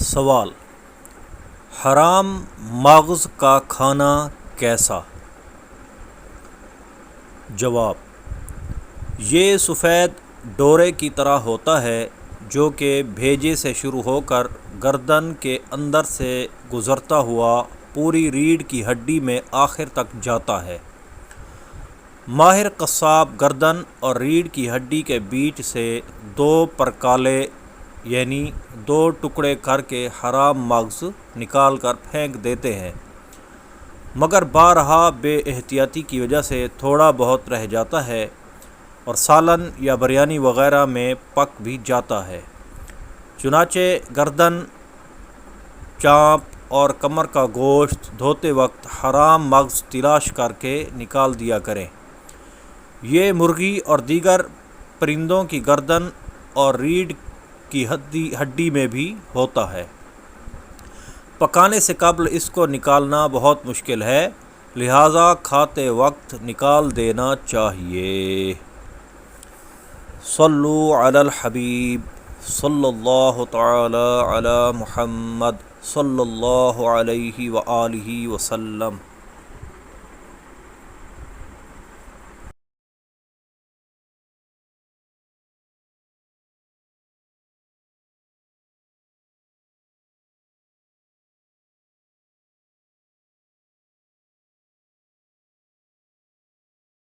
سوال: حرام ماغز کا کھانا کیسا؟ جواب: یہ سفید ڈورے کی طرح ہوتا ہے جو کہ بھیجے سے شروع ہو کر گردن کے اندر سے گزرتا ہوا پوری ریڑھ کی ہڈی میں آخر تک جاتا ہے۔ ماہر قصاب گردن اور ریڑھ کی ہڈی کے بیچ سے 2 پرکالے یعنی 2 ٹکڑے کر کے حرام ماغز نکال کر پھینک دیتے ہیں، مگر بارہا بے احتیاطی کی وجہ سے تھوڑا بہت رہ جاتا ہے اور سالن یا بریانی وغیرہ میں پک بھی جاتا ہے۔ چنانچہ گردن، چانپ اور کمر کا گوشت دھوتے وقت حرام ماغز تلاش کر کے نکال دیا کریں۔ یہ مرغی اور دیگر پرندوں کی گردن اور ریڑھ کی ہڈی میں بھی ہوتا ہے۔ پکانے سے قبل اس کو نکالنا بہت مشکل ہے، لہٰذا کھاتے وقت نکال دینا چاہیے۔ صلو علی الحبیب صلی اللہ تعالی علی محمد صلی اللہ علیہ وآلہ وسلم۔